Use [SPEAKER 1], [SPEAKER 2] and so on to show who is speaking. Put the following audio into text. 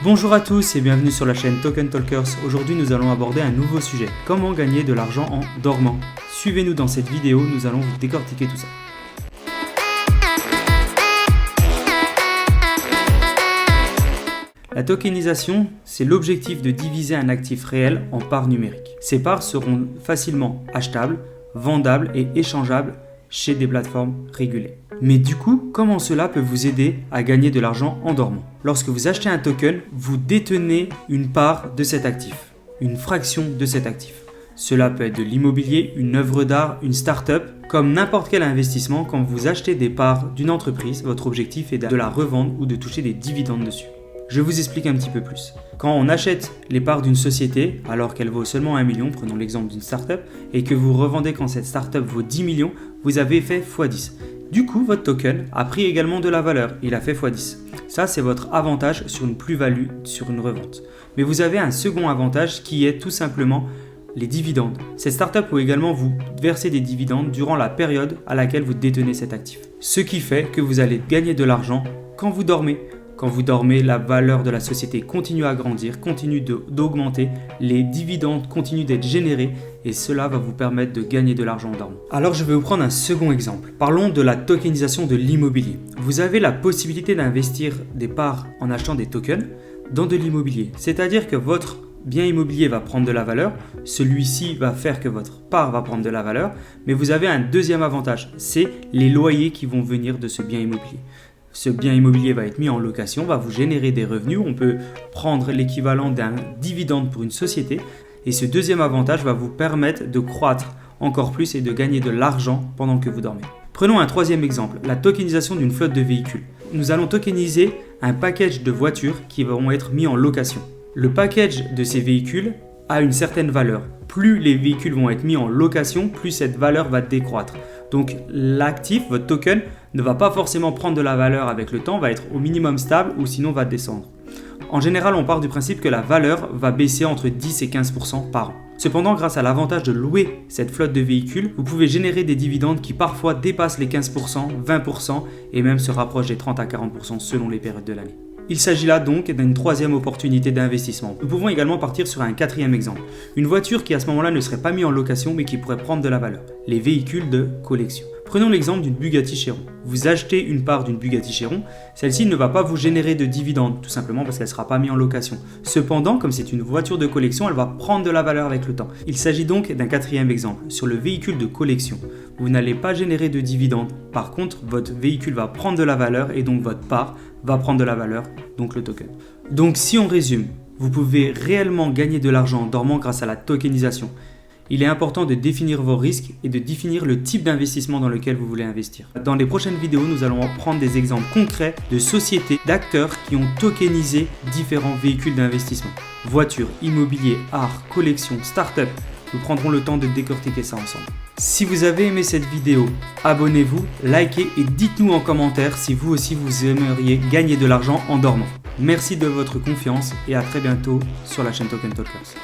[SPEAKER 1] Bonjour à tous et bienvenue sur la chaîne Token Talkers. Aujourd'hui nous allons aborder un nouveau sujet, comment gagner de l'argent en dormant. Suivez-nous dans cette vidéo, nous allons vous décortiquer tout ça. La tokenisation, c'est l'objectif de diviser un actif réel en parts numériques. Ces parts seront facilement achetables, vendables et échangeables chez des plateformes régulées. Mais du coup, comment cela peut vous aider à gagner de l'argent en dormant? Lorsque vous achetez un token, vous détenez une part de cet actif, une fraction de cet actif. Cela peut être de l'immobilier, une œuvre d'art, une start-up. Comme n'importe quel investissement, quand vous achetez des parts d'une entreprise, votre objectif est de la revendre ou de toucher des dividendes dessus. Je vous explique un petit peu plus. Quand on achète les parts d'une société alors qu'elle vaut seulement 1 million, prenons l'exemple d'une start-up, et que vous revendez quand cette start-up vaut 10 millions, vous avez fait x10. Du coup, votre token a pris également de la valeur, il a fait x10. Ça, c'est votre avantage sur une plus-value, sur une revente. Mais vous avez un second avantage qui est tout simplement les dividendes. Cette startup peut également vous verser des dividendes durant la période à laquelle vous détenez cet actif. Ce qui fait que vous allez gagner de l'argent quand vous dormez. Quand vous dormez, la valeur de la société continue à grandir, continue d'augmenter, les dividendes continuent d'être générés et cela va vous permettre de gagner de l'argent en dormant. Alors je vais vous prendre un second exemple. Parlons de la tokenisation de l'immobilier. Vous avez la possibilité d'investir des parts en achetant des tokens dans de l'immobilier. C'est-à-dire que votre bien immobilier va prendre de la valeur, celui-ci va faire que votre part va prendre de la valeur, mais vous avez un deuxième avantage, c'est les loyers qui vont venir de ce bien immobilier. Ce bien immobilier va être mis en location, va vous générer des revenus. On peut prendre l'équivalent d'un dividende pour une société. Et ce deuxième avantage va vous permettre de croître encore plus et de gagner de l'argent pendant que vous dormez. Prenons un troisième exemple, la tokenisation d'une flotte de véhicules. Nous allons tokeniser un package de voitures qui vont être mis en location. Le package de ces véhicules a une certaine valeur. Plus les véhicules vont être mis en location, plus cette valeur va décroître. Donc l'actif, votre token, ne va pas forcément prendre de la valeur avec le temps, va être au minimum stable ou sinon va descendre. En général, on part du principe que la valeur va baisser entre 10 et 15% par an. Cependant, grâce à l'avantage de louer cette flotte de véhicules, vous pouvez générer des dividendes qui parfois dépassent les 15%, 20% et même se rapprochent des 30 à 40% selon les périodes de l'année. Il s'agit là donc d'une troisième opportunité d'investissement. Nous pouvons également partir sur un quatrième exemple. Une voiture qui à ce moment-là ne serait pas mise en location mais qui pourrait prendre de la valeur. Les véhicules de collection. Prenons l'exemple d'une Bugatti Chiron. Vous achetez une part d'une Bugatti Chiron, celle-ci ne va pas vous générer de dividendes, tout simplement parce qu'elle ne sera pas mise en location. Cependant, comme c'est une voiture de collection, elle va prendre de la valeur avec le temps. Il s'agit donc d'un quatrième exemple. Sur le véhicule de collection, vous n'allez pas générer de dividendes. Par contre, votre véhicule va prendre de la valeur et donc votre part va prendre de la valeur, donc le token. Donc si on résume, vous pouvez réellement gagner de l'argent en dormant grâce à la tokenisation. Il est important de définir vos risques et de définir le type d'investissement dans lequel vous voulez investir. Dans les prochaines vidéos, nous allons prendre des exemples concrets de sociétés, d'acteurs qui ont tokenisé différents véhicules d'investissement. Voitures, immobilier, art, collection, start-up. Nous prendrons le temps de décortiquer ça ensemble. Si vous avez aimé cette vidéo, abonnez-vous, likez et dites-nous en commentaire si vous aussi vous aimeriez gagner de l'argent en dormant. Merci de votre confiance et à très bientôt sur la chaîne Token Talkers.